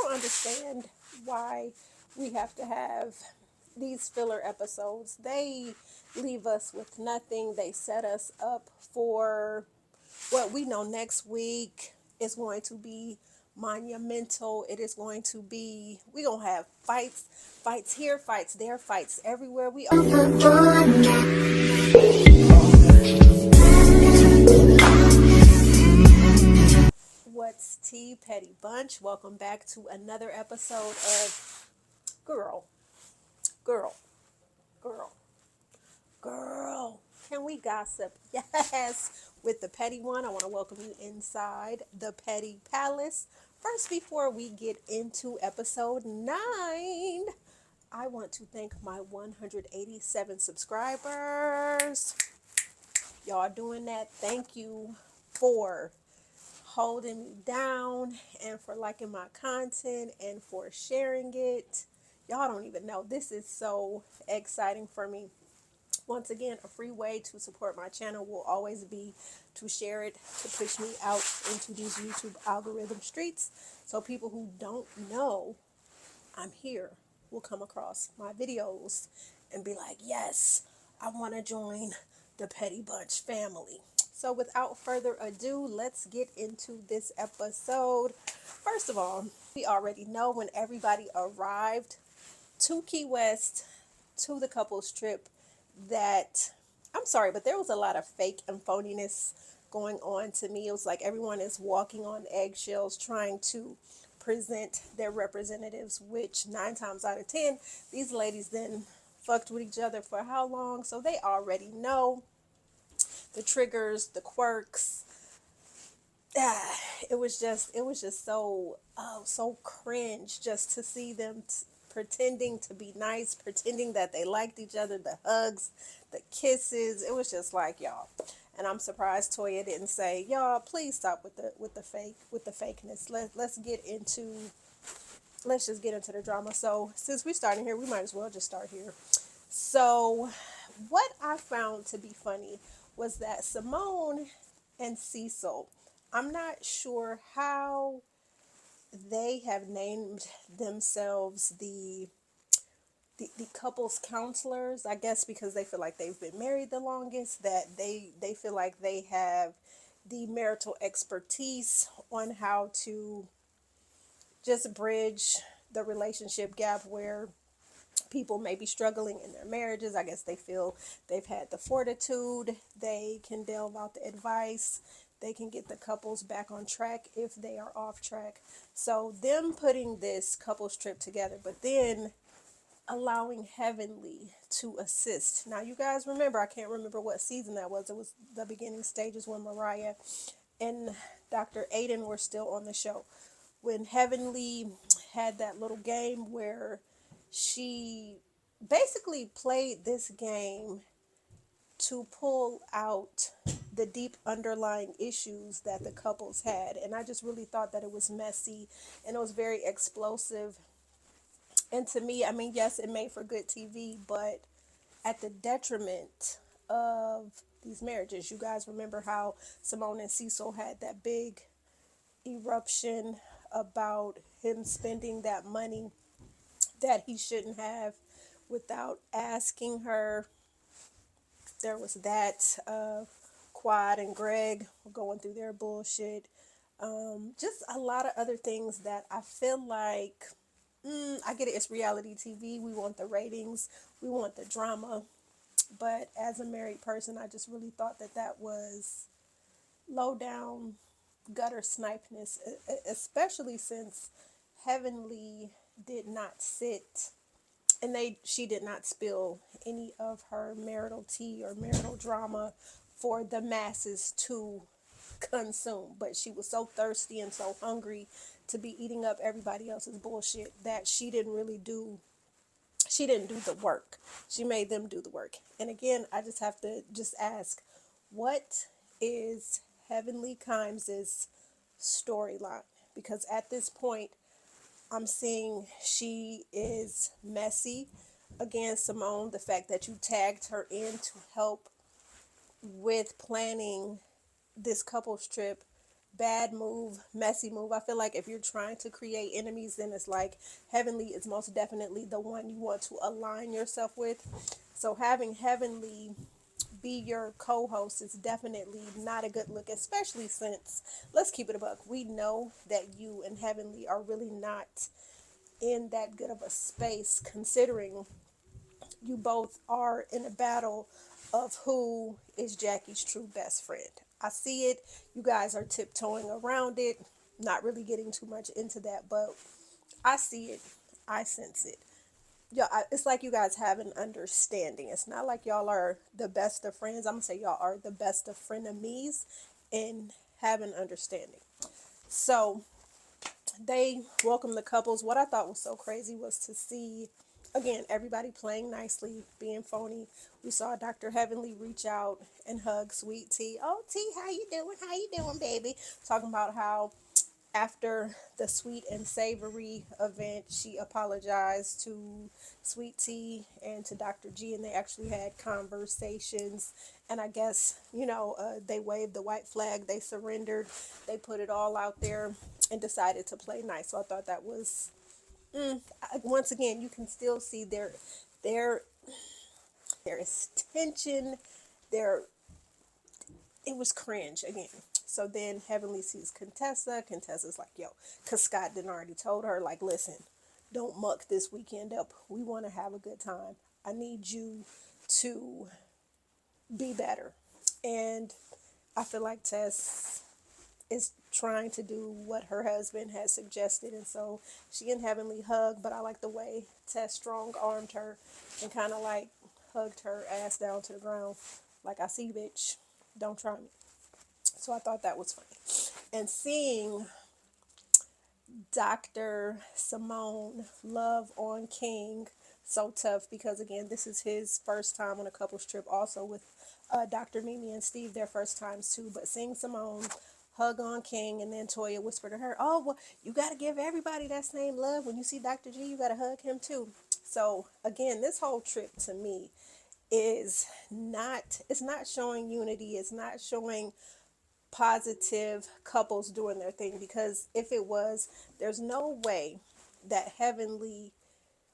don't understand why we have to have these filler episodes. They leave us with nothing. They set us up for what we know next week is going to be monumental. It is going to be, we're going to have fights here, fights there, fights everywhere. We are. What's tea, Petty Bunch? Welcome back to another episode of Girl, Girl, Girl, Girl. Can we gossip? Yes. With the Petty one, I want to welcome you inside the Petty Palace. First, before we get into episode 9, I want to thank my 187 subscribers. Y'all doing that. Thank you for holding me down and for liking my content and for sharing it. Y'all don't even know. This is so exciting for me. Once again, a free way to support my channel will always be to share it, to push me out into these YouTube algorithm streets, so people who don't know I'm here will come across my videos and be like, yes, I want to join the Petty Bunch family. So without further ado, let's get into this episode. First of all, we already know when everybody arrived to Key West, to the couples trip, that, I'm sorry, but there was a lot of fake and phoniness going on to me. It was like everyone is walking on eggshells trying to present their representatives, which 9 times out of 10, these ladies then fucked with each other for how long? So they already know the triggers, the quirks. It was just so cringe just to see them pretending to be nice, pretending that they liked each other, the hugs, the kisses. It was just like, y'all. And I'm surprised Toya didn't say, y'all, please stop with the fakeness. Let's just get into the drama. So since we're starting here, we might as well just start here. So what I found to be funny was that Simone and Cecil, I'm not sure how they have named themselves the couples counselors. I guess because they feel like they've been married the longest, that they feel like they have the marital expertise on how to just bridge the relationship gap where people may be struggling in their marriages. I guess they feel they've had the fortitude. They can delve out the advice. They can get the couples back on track if they are off track. So them putting this couples trip together, but then allowing Heavenly to assist. Now, you guys remember, I can't remember what season that was. It was the beginning stages when Mariah and Dr. Aiden were still on the show. When Heavenly had that little game where she basically played this game to pull out the deep underlying issues that the couples had. And I just really thought that it was messy and it was very explosive. And to me, I mean, yes, it made for good TV, but at the detriment of these marriages. You guys remember how Simone and Cecil had that big eruption about him spending that money that he shouldn't have without asking her. There was that. Quad and Greg were going through their bullshit. Just a lot of other things that I feel like, I get it, it's reality TV. We want the ratings. We want the drama. But as a married person, I just really thought that that was low down gutter snipeness, especially since Heavenly did not sit and she did not spill any of her marital tea or marital drama for the masses to consume. But she was so thirsty and so hungry to be eating up everybody else's bullshit that she didn't do the work. She made them do the work. And again, I just have to ask, what is Heavenly Kimes' storyline? Because at this point, I'm seeing she is messy. Again, Simone, the fact that you tagged her in to help with planning this couples trip bad move, messy move. I feel like if you're trying to create enemies, then it's like Heavenly is most definitely the one you want to align yourself with. So having Heavenly be your co-host is definitely not a good look, especially since, let's keep it a buck, we know that you and Heavenly are really not in that good of a space, considering you both are in a battle of who is Jackie's true best friend. I see it. You guys are tiptoeing around it, not really getting too much into that, but I see it. I sense it. Yeah, it's like you guys have an understanding. It's not like y'all are the best of friends. I'm gonna say y'all are the best of frenemies and have an understanding. So they welcome the couples. What I thought was so crazy was to see, again, everybody playing nicely, being phony. We saw Dr. Heavenly reach out and hug Sweet Tea. Oh, Tea, how you doing? How you doing, baby? Talking about how after the Sweet and Savory event, she apologized to Sweet Tea and to Dr. G, and they actually had conversations. And I guess, they waved the white flag, they surrendered, they put it all out there and decided to play nice. So I thought that was, once again, you can still see there, there is tension, there, it was cringe again. So then Heavenly sees Contessa. Contessa's like, yo, because Scott did already told her, like, listen, don't muck this weekend up. We want to have a good time. I need you to be better. And I feel like Tess is trying to do what her husband has suggested. And so she and Heavenly hug, but I like the way Tess strong armed her and kind of like hugged her ass down to the ground. Like, I see, bitch. Don't try me. So I thought that was funny. And seeing Dr. Simone love on King, so tough because, again, this is his first time on a couples trip, also with Dr. Mimi and Steve, their first times too. But seeing Simone hug on King, and then Toya whispered to her, oh, well, you got to give everybody that same love. When you see Dr. G, you got to hug him too. So, again, this whole trip to me is not, it's not showing unity. It's not showing positive couples doing their thing, because if it was, there's no way that Heavenly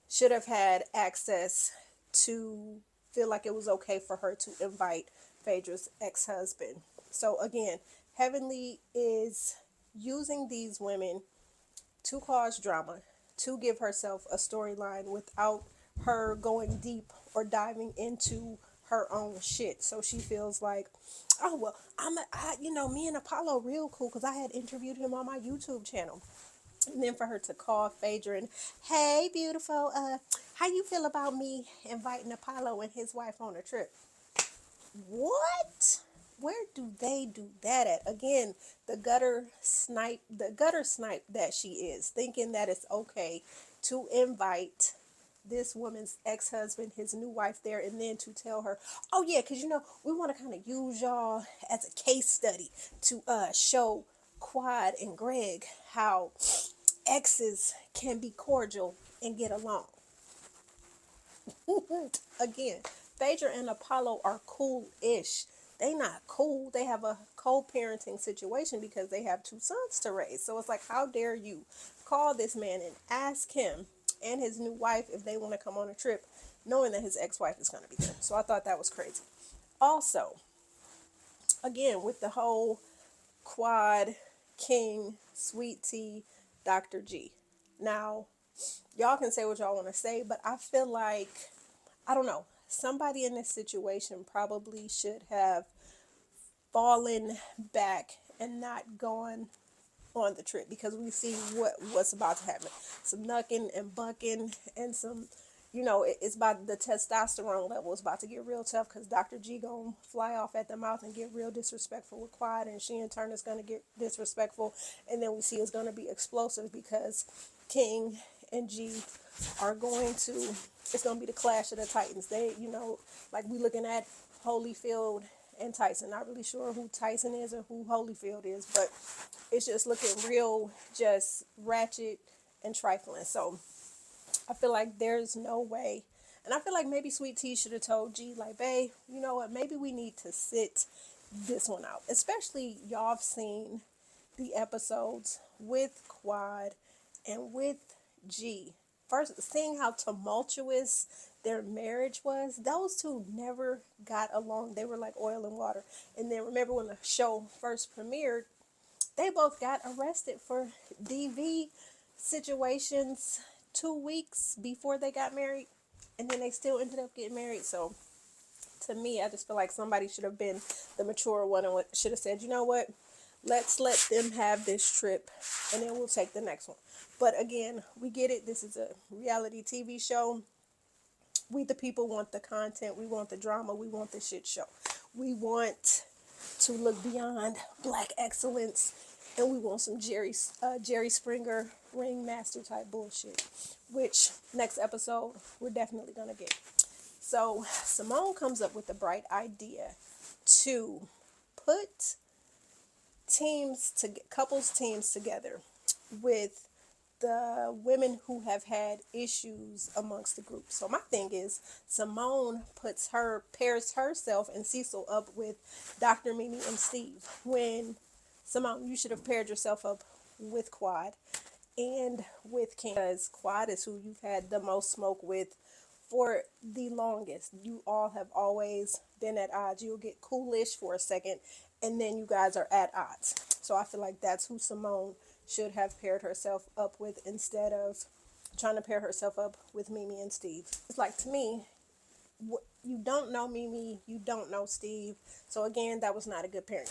should have had access to feel like it was okay for her to invite Phaedra's ex-husband. So again, Heavenly is using these women to cause drama, to give herself a storyline without her going deep or diving into her own shit. So she feels like, oh, well, me and Apollo real cool because I had interviewed him on my YouTube channel. And then for her to call Phaedra and, hey, beautiful, how you feel about me inviting Apollo and his wife on a trip? What? Where do they do that at? Again, the gutter snipe that she is, thinking that it's okay to invite this woman's ex-husband, his new wife there, and then to tell her, oh yeah, because we want to kind of use y'all as a case study to show Quad and Greg how exes can be cordial and get along. Again, Phaedra and Apollo are cool-ish. They not cool. They have a co-parenting situation because they have two sons to raise. So it's like, how dare you call this man and ask him and his new wife if they want to come on a trip, knowing that his ex-wife is going to be there. So I thought that was crazy. Also, again, with the whole Quad, King, Sweet Tea, Dr. G. Now, y'all can say what y'all want to say, but I feel like, I don't know, somebody in this situation probably should have fallen back and not gone on the trip, because we see what's about to happen. Some knucking and bucking and some, it's about, the testosterone level is about to get real tough, because Dr. G gonna fly off at the mouth and get real disrespectful with Quad, and she in turn is gonna get disrespectful, and then we see it's gonna be explosive because King and G are going to, it's gonna be the clash of the Titans. They, like we looking at Holyfield and Tyson. Not really sure who Tyson is or who Holyfield is, but it's just looking real, just ratchet and trifling. So I feel like there's no way. And I feel like maybe Sweet Tea should have told G, like, babe, you know what, maybe we need to sit this one out. Especially y'all have seen the episodes with Quad and with G. First, seeing how tumultuous their marriage was, those two never got along. They were like oil and water. And then remember when the show first premiered, they both got arrested for DV situations 2 weeks before they got married. And then they still ended up getting married. So to me, I just feel like somebody should have been the mature one and should have said, you know what, let's let them have this trip and then we'll take the next one. But again, we get it. This is a reality TV show. We, the people, want the content. We want the drama. We want the shit show. We want to look beyond black excellence, and we want some Jerry Springer ringmaster type bullshit, which next episode we're definitely gonna get. So Simone comes up with the bright idea to put couples teams together with the women who have had issues amongst the group. So my thing is, Simone pairs herself and Cecil up with Dr. Mimi and Steve. When Simone, you should have paired yourself up with Quad and with King, because Quad is who you've had the most smoke with for the longest. You all have always been at odds. You'll get coolish for a second, and then you guys are at odds. So I feel like that's who Simone should have paired herself up with instead of trying to pair herself up with Mimi and Steve. It's like, to me, you don't know Mimi, you don't know Steve. So again, that was not a good pairing.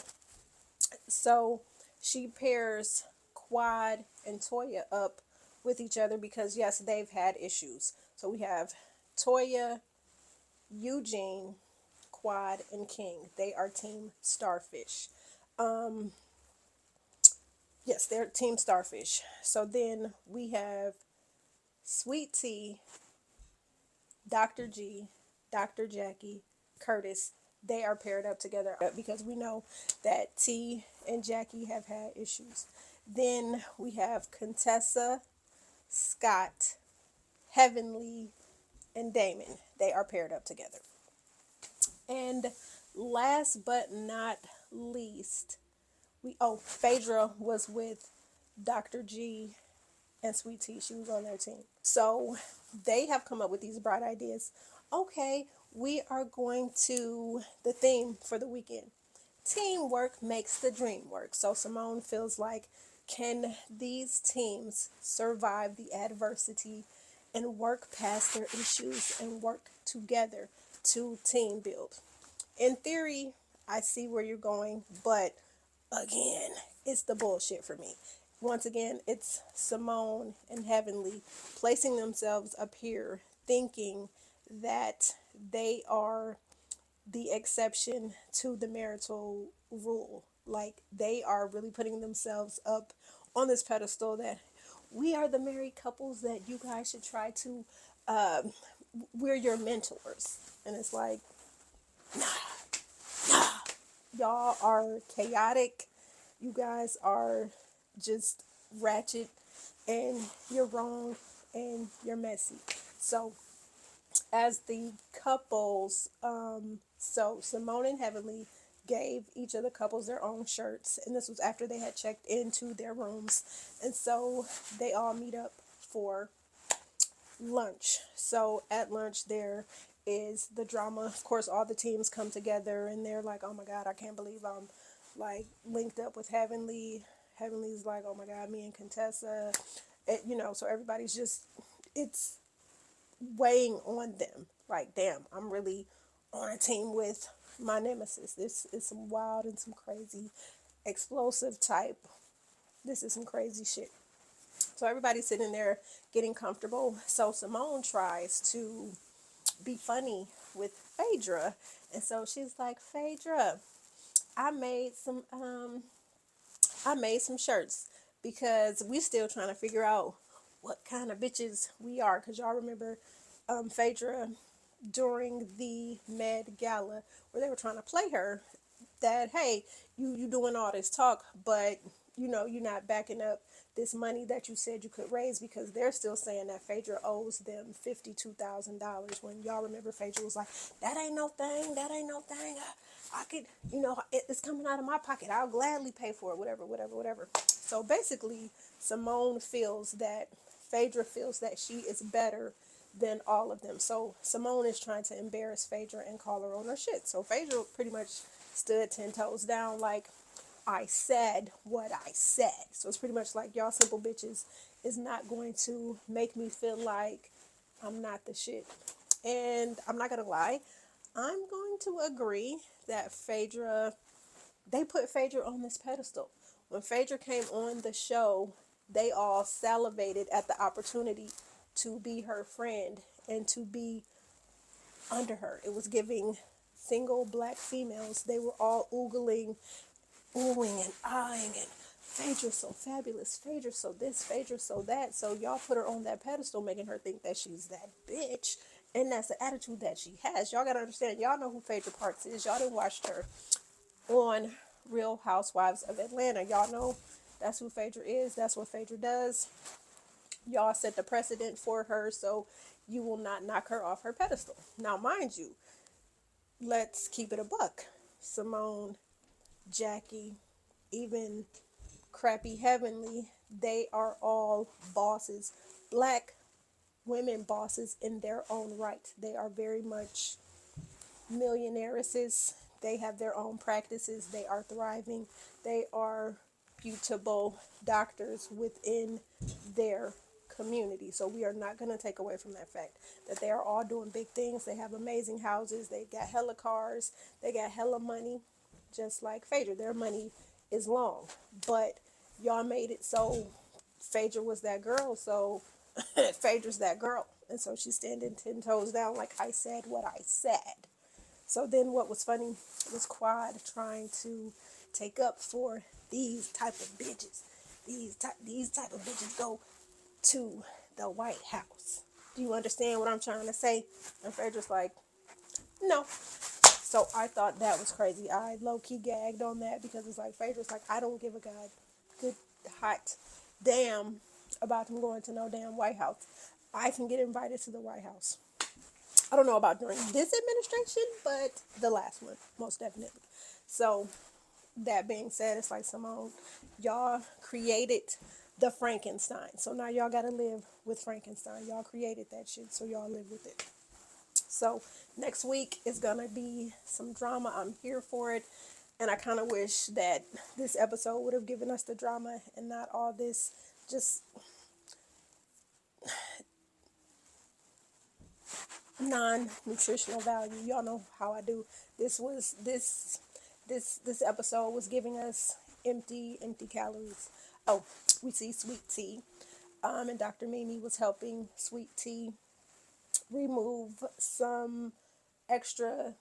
So she pairs Quad and Toya up with each other because, yes, they've had issues. So we have Toya, Eugene, Quad, and King. They are Team Starfish. Yes, they're Team Starfish. So then we have Sweet Tea, Dr. G, Dr. Jackie, Curtis. They are paired up together because we know that T and Jackie have had issues. Then we have Contessa, Scott, Heavenly, and Damon. They are paired up together. And last but not least, Phaedra was with Dr. G and Sweet Tea. She was on their team. So they have come up with these bright ideas. Okay, we are going to, the theme for the weekend, teamwork makes the dream work. So Simone feels like, can these teams survive the adversity and work past their issues and work together to team build? In theory, I see where you're going, but again, it's the bullshit for me. Once again, it's Simone and Heavenly placing themselves up here thinking that they are the exception to the marital rule. Like, they are really putting themselves up on this pedestal that we are the married couples that you guys should try to, we're your mentors. And it's like, nah, y'all are chaotic. You guys are just ratchet, and you're wrong, and you're messy. So as the couples, so Simone and Heavenly gave each of the couples their own shirts, and this was after they had checked into their rooms, and so they all meet up for lunch. So at lunch there is the drama. Of course, all the teams come together and they're like, oh my god, I can't believe I'm like linked up with Heavenly. Heavenly's like, oh my god, me and Contessa. So everybody's just, it's weighing on them. Like, damn, I'm really on a team with my nemesis. This is some wild and some crazy explosive type. This is some crazy shit. So everybody's sitting there getting comfortable. So Simone tries to be funny with Phaedra. And so she's like, Phaedra, I made some shirts because we still trying to figure out what kind of bitches we are. Because y'all remember Phaedra during the Med Gala where they were trying to play her that, hey, you doing all this talk, but you're not backing up this money that you said you could raise, because they're still saying that Phaedra owes them $52,000, when y'all remember Phaedra was like, that ain't no thing, that ain't no thing. I could, it's coming out of my pocket. I'll gladly pay for it, whatever, whatever, whatever. So basically, Phaedra feels that she is better than all of them. So Simone is trying to embarrass Phaedra and call her on her shit. So Phaedra pretty much stood 10 toes down, like, I said what I said. So it's pretty much like, y'all simple bitches is not going to make me feel like I'm not the shit. And I'm not gonna lie, I'm going to agree that they put Phaedra on this pedestal. When Phaedra came on the show, they all salivated at the opportunity to be her friend and to be under her. It was giving single black females. They were all oohing and eyeing, and Phaedra so fabulous, Phaedra so this, Phaedra so that. So y'all put her on that pedestal, making her think that she's that bitch, and that's the attitude that she has. Y'all gotta understand, y'all know who Phaedra Parks is. Y'all done watched her on Real Housewives of Atlanta. Y'all know that's who Phaedra is. That's what Phaedra does. Y'all set the precedent for her, so you will not knock her off her pedestal. Now, mind you, let's keep it a buck. Simone, Jackie, even crappy Heavenly, they are all bosses. Black women bosses in their own right. They are very much millionairesses. They have their own practices. They are thriving. They are reputable doctors within their community. So we are not going to take away from that fact that they are all doing big things. They have amazing houses. They got hella cars. They got hella money, just like Phaedra. Their money is long. But y'all made it so Phaedra was that girl. So Phaedra's that girl. And so she's standing 10 toes down, like, I said what I said. So then what was funny was Quad trying to take up for these type of bitches. These type of bitches go to the White House. Do you understand what I'm trying to say? And Phaedra's like, no. So I thought that was crazy. I low-key gagged on that, because it's like, Phaedra's like, I don't give a good hot damn about them going to no damn White House. I can get invited to the White House. I don't know about during this administration, but the last one, most definitely. So that being said, it's like, Simone, y'all created the Frankenstein. So now y'all got to live with Frankenstein. Y'all created that shit, so y'all live with it. So next week is going to be some drama. I'm here for it. And I kind of wish that this episode would have given us the drama and not all this just non-nutritional value. Y'all know how I do. This episode was giving us empty calories. Oh, we see Sweet Tea. And Dr. Mimi was helping Sweet Tea remove some extra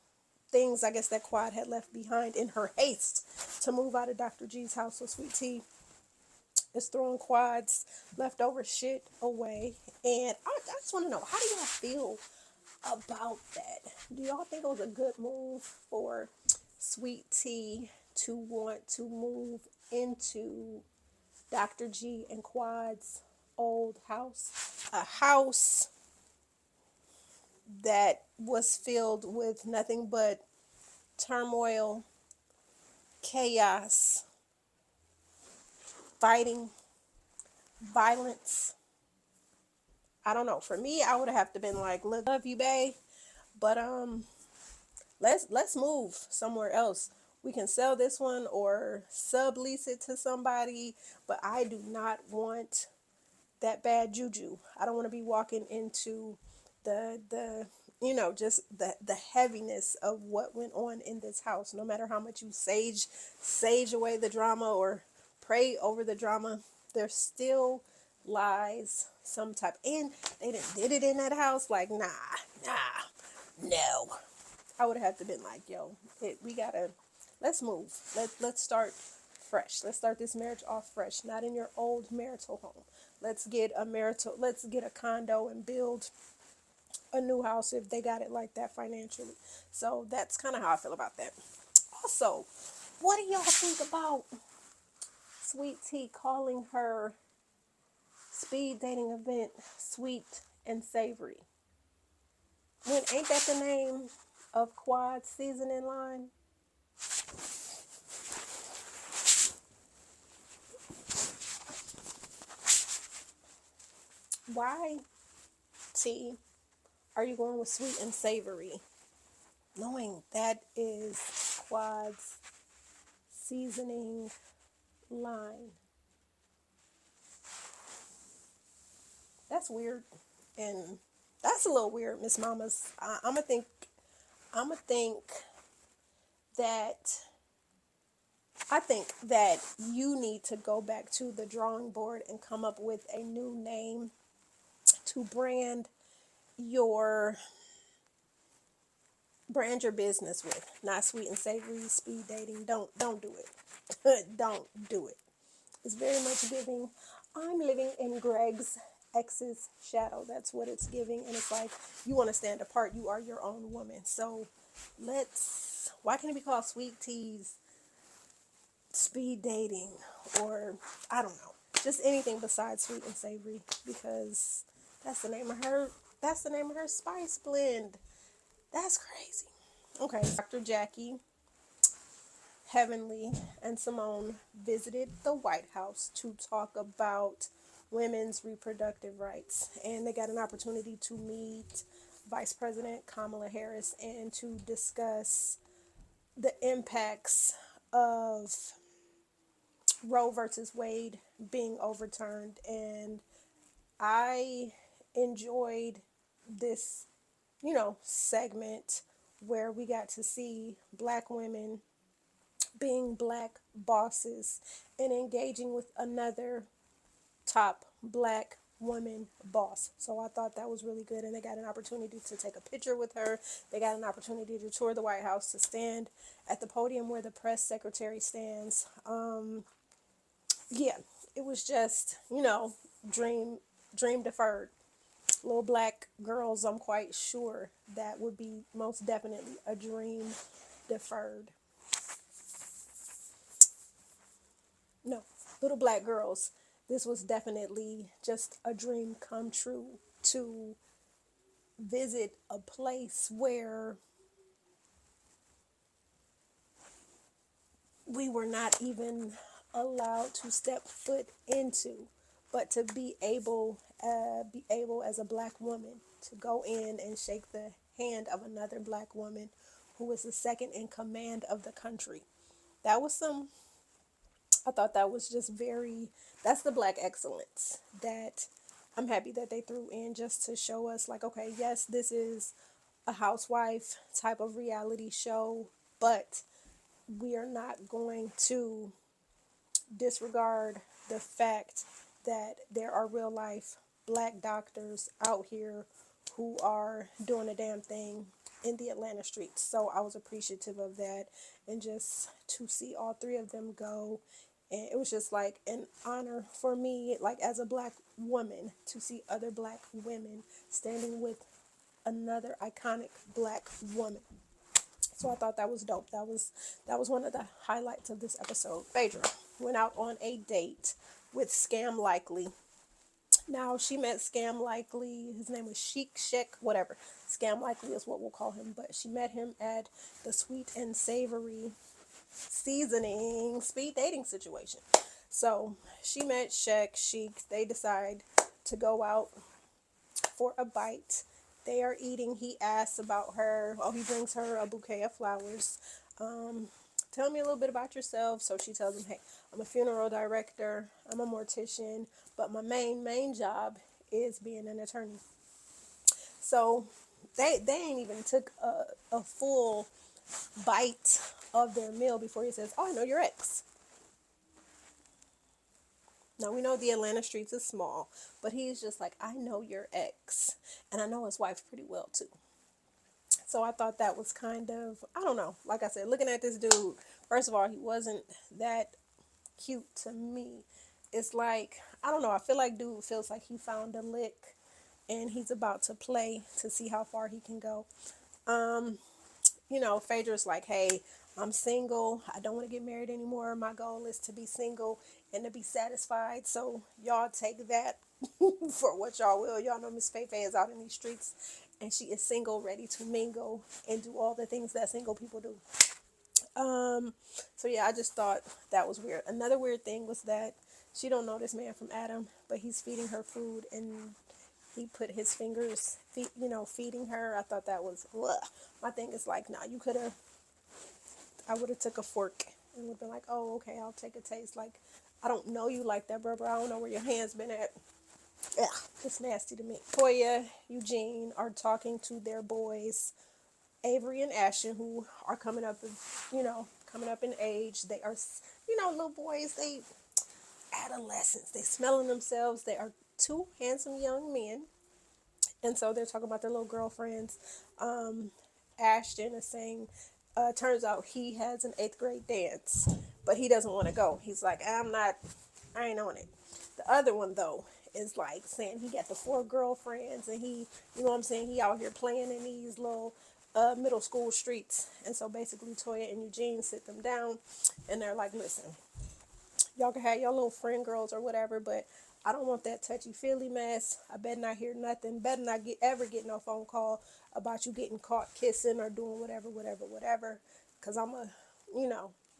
things, I guess, that Quad had left behind in her haste to move out of Dr. G's house. So Sweet Tea is throwing Quad's leftover shit away. And I just want to know, how do y'all feel about that? Do y'all think it was a good move for Sweet Tea to want to move into Dr. G and Quad's old house? A house that was filled with nothing but turmoil, chaos, fighting, violence. I don't know. For me, I would have to been like, look, love you, babe, but let's move somewhere else. We can sell this one or sublease it to somebody, but I do not want that bad juju. I don't want to be walking into the just the heaviness of what went on in this house. No matter how much you sage away the drama or pray over the drama, there still lies some type. And they did it in that house. Like, nah, no. I would have to been like, yo, let's move. Let's start fresh. Let's start this marriage off fresh, not in your old marital home. Let's get a condo and build a new house if they got it like that financially. So that's kind of how I feel about that. Also, what do y'all think about Sweet Tea calling her speed dating event, Sweet and Savory. When ain't that the name of Quad's seasoning line? Why, T, are you going with Sweet and Savory, knowing that is Quad's seasoning line? That's weird, and that's a little weird, Miss Mamas. I'm gonna think that I think that you need to go back to the drawing board and come up with a new name to your brand your business with. Not Sweet and Savory, speed dating. Don't do it. Don't do it. It's very much giving, I'm living in Greg's ex's shadow. That's what it's giving. And it's like, you want to stand apart. You are your own woman. So why can't it be called Sweet Teas, speed dating, or I don't know, just anything besides Sweet and Savory, because that's the name of her spice blend. That's crazy. Okay, Dr. Jackie, Heavenly, and Simone visited the White House to talk about women's reproductive rights, and they got an opportunity to meet Vice President Kamala Harris and to discuss the impacts of Roe versus Wade being overturned. And I enjoyed this, segment where we got to see black women being black bosses and engaging with another top black woman boss. So I thought that was really good, and they got an opportunity to take a picture with her. They got an opportunity to tour the White House, to stand at the podium where the press secretary stands. Yeah, it was just, dream deferred. Little black girls, I'm quite sure that would be most definitely a dream deferred. No, little black girls, this was definitely just a dream come true to visit a place where we were not even allowed to step foot into, but to be able as a black woman to go in and shake the hand of another black woman who was the second in command of the country. That was I thought that was just that's the black excellence that I'm happy that they threw in, just to show us, like, okay, yes, this is a housewife type of reality show, but we are not going to disregard the fact that there are real life black doctors out here who are doing a damn thing in the Atlanta streets. So I was appreciative of that, and just to see all three of them go. And it was just like an honor for me, like as a black woman, to see other black women standing with another iconic black woman. So I thought that was dope. That was one of the highlights of this episode. Phaedra went out on a date with Scam Likely. Now, she met Scam Likely. His name was Sheik, whatever. Scam Likely is what we'll call him. But she met him at the Sweet and Savory seasoning speed dating situation. So she met Sheik. They decide to go out for a bite. They are eating. He asks about her. Oh, he brings her a bouquet of flowers. Tell me a little bit about yourself. So she tells him, hey, I'm a funeral director. I'm a mortician. But my main job is being an attorney. So they ain't even took a full bite of their meal before he says, oh, I know your ex. Now, we know the Atlanta streets is small, but he's just like, I know your ex. And I know his wife pretty well, too. So I thought that was kind of, I don't know. Like I said, looking at this dude, first of all, he wasn't that cute to me. It's like, I don't know. I feel like dude feels like he found a lick and he's about to play to see how far he can go. Phaedra's like, hey, I'm single. I don't want to get married anymore. My goal is to be single and to be satisfied. So y'all take that for what y'all will. Y'all know Miss Faye is out in these streets and she is single, ready to mingle and do all the things that single people do. Um, so yeah, I just thought that was weird. Another weird thing was that she don't know this man from Adam, but he's feeding her food and he put his fingers, feeding her. I thought that was, ugh. My thing is like, nah, you could have, I would have took a fork and would have been like, oh, okay, I'll take a taste. Like, I don't know you like that, bro. I don't know where your hand's been at. Yeah, it's nasty to me. Toya, Eugene are talking to their boys, Avery and Ashton, who are coming up in age. They are, little boys. They adolescents. They smelling themselves. They are two handsome young men, and so they're talking about their little girlfriends. Ashton is saying, turns out he has an 8th grade dance, but he doesn't want to go. He's like, I ain't on it. The other one though is like saying he got the 4 girlfriends and he, you know what I'm saying, he out here playing in these little middle school streets. And so basically Toya and Eugene sit them down and they're like, listen, y'all can have your little friend girls or whatever, but I don't want that touchy-feely mess. I better not hear nothing. Better not ever get no phone call about you getting caught kissing or doing whatever. Because I'm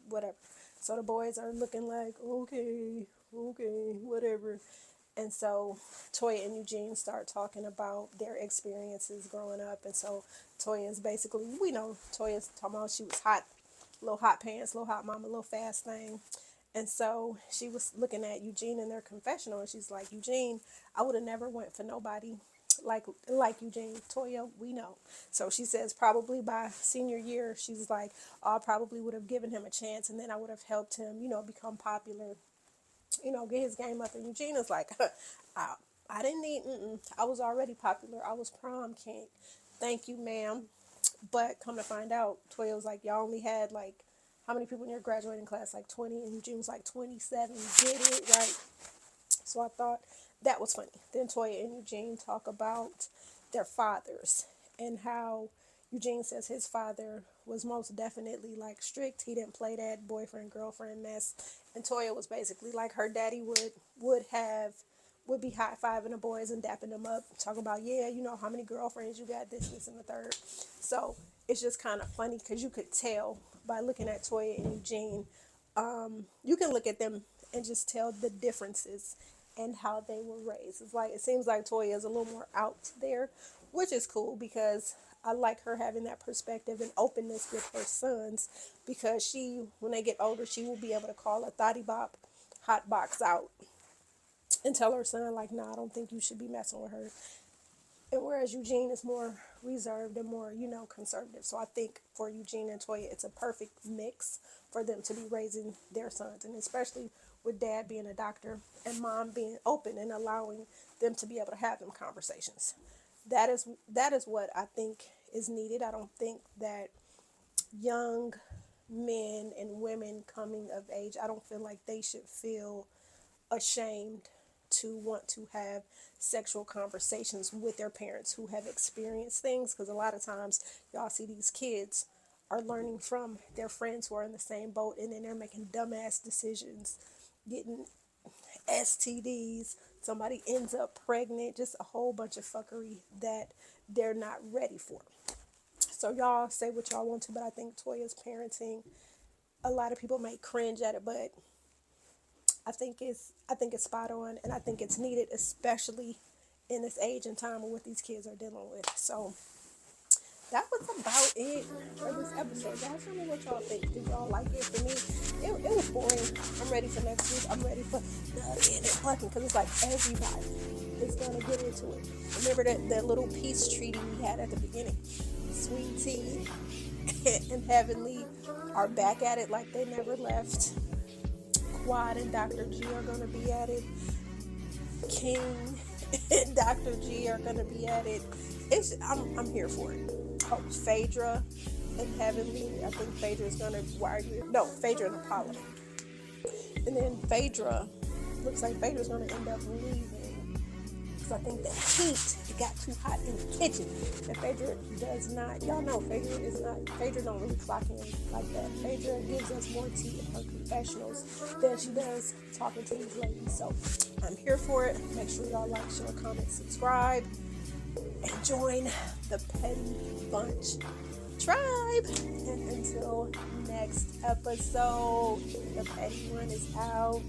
whatever. So the boys are looking like, okay, whatever. And so Toya and Eugene start talking about their experiences growing up. And so Toya is basically, we know Toya's talking about she was hot, little hot pants, little hot mama, little fast thing. And so she was looking at Eugene in their confessional, and she's like, Eugene, I would have never went for nobody like Eugene. Toya, we know. So she says probably by senior year, she's like, I probably would have given him a chance, and then I would have helped him, become popular, get his game up. And Eugene is like, I didn't need, I was already popular. I was prom king. Thank you, ma'am. But come to find out, Toya was like, y'all only had like, how many people in your graduating class? Like 20, and Eugene was like 27. Did it right. So I thought that was funny. Then Toya and Eugene talk about their fathers and how Eugene says his father was most definitely like strict. He didn't play that boyfriend girlfriend mess. And Toya was basically like her daddy would be high fiving the boys and dapping them up, talking about, yeah, how many girlfriends you got, this, and the third. So it's just kind of funny because you could tell by looking at Toya and Eugene, you can look at them and just tell the differences and how they were raised. It's like, it seems like Toya is a little more out there, which is cool because I like her having that perspective and openness with her sons, because she, when they get older, she will be able to call a thotty bop hot box out and tell her son like, nah, I don't think you should be messing with her. And whereas Eugene is more reserved and more, conservative. So I think for Eugene and Toya, it's a perfect mix for them to be raising their sons. And especially with dad being a doctor and mom being open and allowing them to be able to have them conversations. That is what I think is needed. I don't think that young men and women coming of age, I don't feel like they should feel ashamed to want to have sexual conversations with their parents who have experienced things, because a lot of times y'all see these kids are learning from their friends who are in the same boat, and then they're making dumbass decisions, getting STDs, somebody ends up pregnant, just a whole bunch of fuckery that they're not ready for. So y'all say what y'all want to, but I think Toya's parenting, a lot of people may cringe at it, but I think it's spot on, and I think it's needed, especially in this age and time of what these kids are dealing with. So that was about it for this episode. Y'all tell me what y'all think. Did y'all like it? For me, it was boring. I'm ready for next week. I'm ready for nutty and fucking, because it's like everybody is gonna get into it. Remember that little peace treaty we had at the beginning? Sweet Tea and Heavenly are back at it like they never left. Quad and Dr. G are going to be at it. King and Dr. G are going to be at it. I'm here for it. Oh, Phaedra and Heavenly. I think Phaedra is going to Phaedra and Apollo. And then Phaedra, looks like Phaedra's going to end up leaving because I think the heat, it got too hot in the kitchen. And Phaedra does not, y'all know Phaedra don't really clock in like that. Phaedra gives us more tea in her confessionals than she does talking to these ladies. So I'm here for it. Make sure y'all like, share, comment, subscribe, and join the Petty Bunch tribe. And until next episode, the Petty One is out.